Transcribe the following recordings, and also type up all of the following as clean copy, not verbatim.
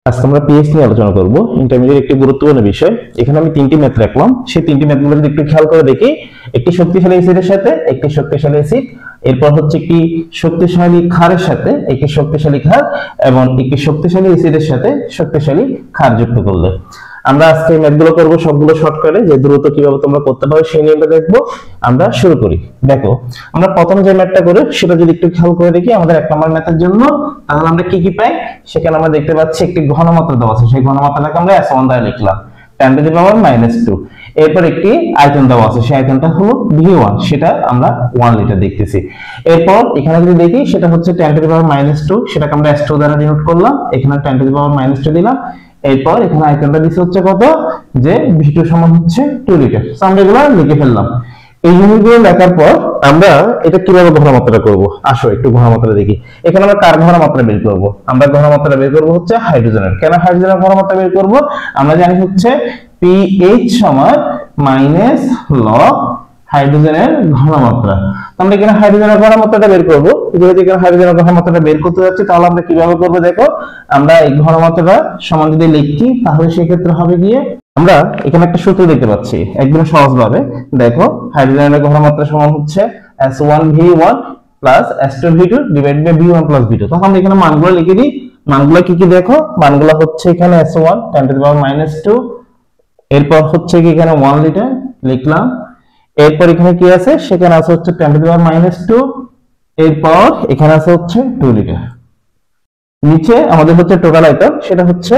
আজকে আমরা পিএইচ নিয়ে আলোচনা করব। ইন্টারমিডিয়েট একটি গুরুত্বপূর্ণ বিষয়। এখানে আমি তিনটি ম্যাথ রাখলাম, সেই তিনটি ম্যাথগুলো যদি একটু খেয়াল করে দেখি, একটি শক্তিশালী অ্যাসিডের সাথে একটি শক্তিশালী অ্যাসিড, এরপর হচ্ছে একটি শক্তিশালী ক্ষারের সাথে একটি শক্তিশালী ক্ষার এবং একটি শক্তিশালী অ্যাসিডের সাথে শক্তিশালী ক্ষার যুক্ত করলে আমরা আজকে এই ম্যাথগুলো করব সবগুলো শর্টকাটে, যে দ্রুত কিভাবে তোমরা করতে পারো সেই নিয়মটা দেখবো। আমরা শুরু করি। দেখো, আমরা প্রথম যে ম্যাথটা করি সেটা যদি একটু খেয়াল করে দেখি, আমাদের 1 নম্বর ম্যাথের জন্য তাহলে আমরা কি কি পাই, সেখানে আমরা দেখতে পাচ্ছি একটি ঘনমাত্রা দেওয়া আছে। সেই ঘনমাত্রাটাকে আমরা S1 দ্বারা লিখলাম 10⁻²2। এরপর একটি আয়তন দেওয়া আছে, সেই আয়তনটা হলো V1, সেটা আমরা 1 লিটার দেখতেছি। এরপর এখানে যদি দেখি সেটা হচ্ছে 10⁻², সেটাকে আমরা S2 দ্বারা ডিনোট করলাম, এখানে 10⁻² দিলাম। এরপর এখানে আয়তনটা দিচ্ছে হচ্ছে কত, যে V2 সমান হচ্ছে 2 লিটার। সো আমরা এগুলো লিখে ফেললাম। এই জিনিসগুলো লেখার পর আমরা এটা কিভাবে ঘনমাত্রা করব, আসো একটু ঘনমাত্রা দেখি। এখানে আমরা কার ঘনমাত্রা বের করব? আমরা ঘনমাত্রা বের করব হচ্ছে হাইড্রোজেনের। কেন হাইড্রোজেনের ঘনমাত্রা বের করব? আমরা জানি হচ্ছে pH সমান মাইনাস লগ হাইড্রোজেনের ঘনমাত্রা। আমরা এখানে হাইড্রোজেনের ঘনমাত্রাটা বের করব। যেহেতু এখানে হাইড্রোজেনের ঘনমাত্রাটা বের করতে যাচ্ছি, তাহলে আমরা কিভাবে করব দেখো। আমরা এই ঘনমাত্রাটা সমান যদি লিখি, তাহলে সেই ক্ষেত্রে হবে গিয়ে, আমরা এখানে একটা সূত্র দেখতে পাচ্ছি একদম সহজভাবে। দেখো, হাইড্রোজেনের ঘনমাত্রা সমান হচ্ছে S1V1 plus S2V2 divide by V1 plus V2। তখন আমরা এখানে মানগুলো লিখে দিই। মানগুলো কি কি দেখো, মানগুলো হচ্ছে এখানে S1 10⁻², এরপর হচ্ছে কি এখানে 1 লিটার লিখলাম। এরপর এখানে কি আছে, সেখানে আছে হচ্ছে 10⁻², এরপর এখানে আছে হচ্ছে 2 লিটার। নিচে আমাদের হচ্ছে টোটাল আয়তন, সেটা হচ্ছে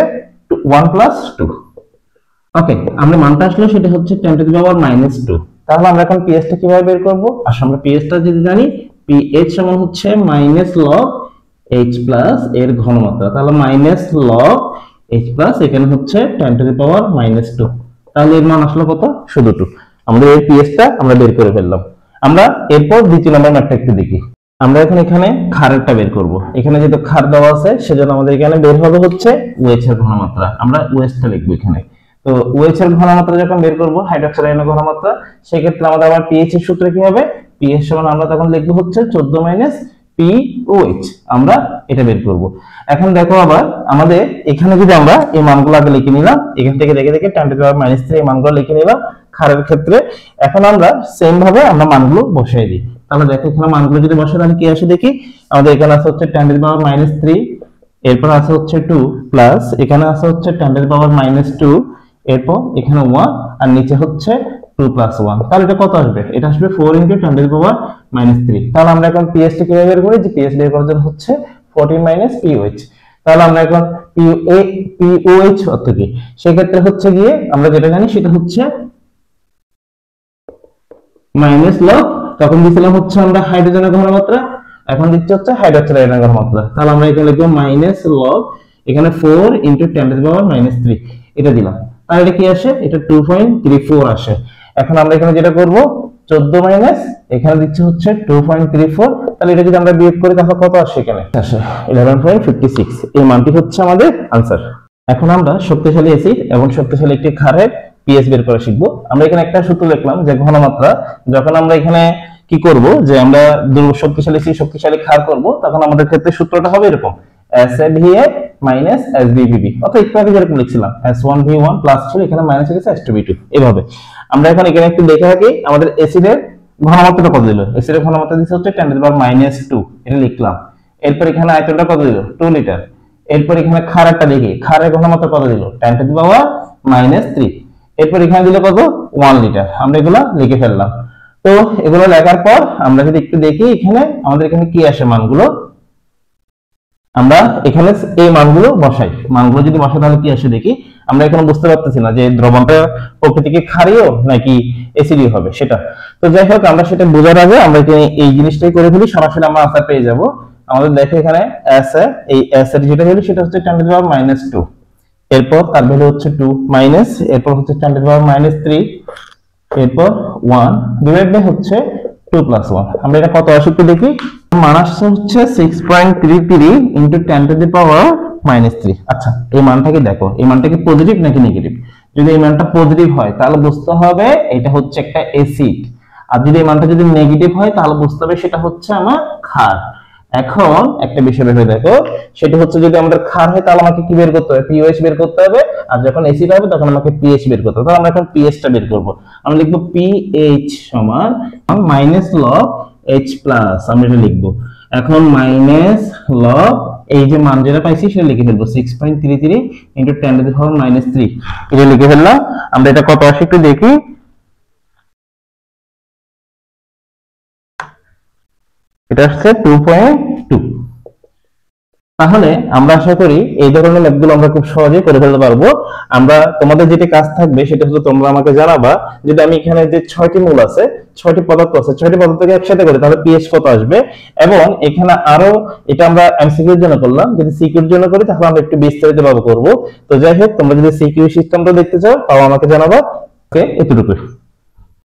1 + 2। ওকে, আমরা মানটা আসলে সেটা হচ্ছে 10⁻²। তাহলে আমরা এখন pH টা কিভাবে বের করব? আসলে আমরা pH টা যদি জানি, pH সমান হচ্ছে মাইনাস লগ H প্লাস এর ঘনমাত্রা। তাহলে মাইনাস লগ H প্লাস এখানে হচ্ছে 10⁻²। তাহলে এর মান আসলে কত? শুধু 2। আমাদের এই pH টা আমরা বের করে ফেললাম। আমরা এরপর দ্বিতীয় নম্বর ম্যাথটা একটু দেখি। আমরা এখন এখানে ক্ষারেরটা বের করব। এখানে যেহেতু ক্ষার দেওয়া আছে, সেজন্য আমাদের এখানে বের হবে হচ্ছে OH এর ঘনমাত্রা। আমরা OH টা লিখবো এখানে। তো OH এর ঘনমাত্রা যখন বের করব, হাইড্রোক্সাইড আয়নের ঘনমাত্রা, সেই ক্ষেত্রে আমাদের আবার pH এর সূত্র কি হবে? pH সমান আমরা তখন লিখবো হচ্ছে 14 - POH। আমরা এটা বের করব। এখন দেখো, আবার আমাদের এখানে যদি আমরা এই মানগুলো আগে লিখে নিলাম, এখান থেকে দেখে দেখে 10⁻³ এই মানগুলো লিখে নিলাম ক্ষারের ক্ষেত্রে। এখন আমরা সেম ভাবে আমরা মানগুলো বসাই দিই। তাহলে দেখো, এখানে মানগুলো যদি বসাই তাহলে কি আসে দেখি। আমাদের এখানে আছে হচ্ছে 10⁻³, এরপর আছে হচ্ছে 2 প্লাস এখানে আছে হচ্ছে 10⁻², এরপর এখানে 1 আর নিচে হচ্ছে 2 + 1। তাহলে এটা কত আসবে? এটা আসবে 4 × 10⁻³ তাহলে আমরা এখন pH টা কিভাবে বের করি, যে pH বের করার জন্য হচ্ছে 14 - POH। তাহলে আমরা এখন POH অর্থ কি, সেই ক্ষেত্রে হচ্ছে গিয়ে আমরা যেটা জানি সেটা হচ্ছে মাইনাস লগ, তখন দিছিলাম হচ্ছে আমরা হাইড্রোজেনের ঘনমাত্রা, এখন দিচ্ছি হচ্ছে হাইড্রোক্সাইড আয়নের ঘনমাত্রা। তাহলে আমরা এখানে লিখব মাইনাস লগ এখানে 4 × 10⁻³ এটা দিলাম। তাহলে এটা কি আসে? এটা 2.34 আসে। এখন আমরা এখানে যেটা করব, 14 মাইনাস এখানে দিচ্ছি হচ্ছে 2.34। তাহলে এটা যদি আমরা বিয়োগ করি তাহলে কত আসে? এখানে আসে 11.56। এই মানটি হচ্ছে আমাদের আনসার। এখন আমরা শক্তিশালী অ্যাসিড এবং শক্তিশালী একটি ক্ষারের pH বের করা শিখবো। আমরা এখানে একটা সূত্র লিখলাম, যে ঘনমাত্রা যখন আমরা এখানে কি করব, যে আমরা শক্তিশালী অ্যাসিড শক্তিশালী ক্ষার করব, তখন আমাদের ক্ষেত্রে সূত্রটা হবে এরকম, SAVA - SBVB। অর্থাৎ একটু আগে যেরকম লিখছিলাম S1V1 প্লাস ছিল, এখানে মাইনাস হয়ে গেছে S2V2। এভাবে আমরা এখন এখানে একটু দেখে থাকি, আমাদের অ্যাসিডের ঘনমাত্রাটা কত দিল। অ্যাসিডের ঘনমাত্রা দিচ্ছে হচ্ছে 10⁻², এটা লিখলাম। এরপর এখানে আয়তনটা কত দিল? 2 লিটার। এরপর এখানে ক্ষারটা দেখি, ক্ষারের ঘনমাত্রা কত দিল? 10⁻³ এরপর এখানে দিল কত? 1 লিটার। আমরা এগুলো লিখে ফেললাম। তো এগুলো লেখার পর আমরা যদি একটু দেখি, এখানে আমাদের এখানে কি আসে মানগুলো, আমরা এখানে এই মানগুলো বসাই। মানগুলো যদি বসাই তাহলে কি আসে দেখি। আমরা এখানে বুঝতে পারতেছি না যে দ্রবণটা প্রকৃতিকে ক্ষারীয় নাকি অ্যাসিডীয় হবে সেটা। তো যাই হোক, আমরা সেটা বোঝার আগে আমরা এই জিনিসটাই করে ফেলি, সরাসরি আমরা আনসার পেয়ে যাব। আমাদের দেখো এখানে এই S এর যেটা ভ্যালু সেটা হচ্ছে 10⁻²। এরপর তার ভ্যালু হচ্ছে 2 মাইনাস, এরপর হচ্ছে 10⁻³ এরপর 1 ডিভাইড বাই হচ্ছে 2 + 1। আমরা এটা কত আসে একটু দেখি। মান আসছে হচ্ছে 6.33 × 10⁻³ আচ্ছা, এই মানটাকে দেখো, এই মানটা কি পজিটিভ নাকি নেগেটিভ? যদি এই মানটা পজিটিভ হয় তাহলে বুঝতে হবে এটা হচ্ছে একটা অ্যাসিড, আর যদি এই মানটা যদি নেগেটিভ হয় তাহলে বুঝতে হবে সেটা হচ্ছে আমার ক্ষার। এখন একটা বিষয় ভেবে দেখো, সেটা হচ্ছে যদি আমাদের ক্ষার হয় তাহলে আমাকে কি বের করতে হবে, পিওএইচ বের করতে হবে, আর যখন অ্যাসিড হবে তখন আমাকে পিএইচ বের করতে হবে। তাহলে আমরা এখন পিএইচটা বের করব। আমরা লিখব পিএইচ সমান মাইনাস লগ এইচ প্লাস, আমরা এটা লিখব। এখন মাইনাস লগ এই যে মান যেটা পাইছি সেটা লিখে ফেলবো, 6.33 ইনটু 10 টু দি পাওয়ার -3 এটা লিখে ফেললাম। আমরা এটা কত আসে একটু দেখি, এটা আসছে 2.2। তাহলে আমরা আশা করি এই ধরনের ম্যাথগুলো আমরা খুব সহজেই করে ফেলতে পারবো। আমরা তোমাদের যেটা কাজ থাকবে সেটা হলো তোমরা আমাকে জানাবা, যদি আমি এখানে যে 6টি মূল আছে, 6টি পদার্থ আছে, 6টি পদার্থকে একসাথে করি তাহলে পিএইচ কত আসবে। এবং এখানে আরো, এটা আমরা এমসিকিউ এর জন্য করলাম, যদি সিকিউর জন্য করি তাহলে আমরা একটু বিস্তারিত ভাবে করব। তো যাই হোক, তোমরা যদি সিকিউ সিস্টেমটা দেখতে চাও তাও আমাকে জানাবা। ওকে, এতটুকু।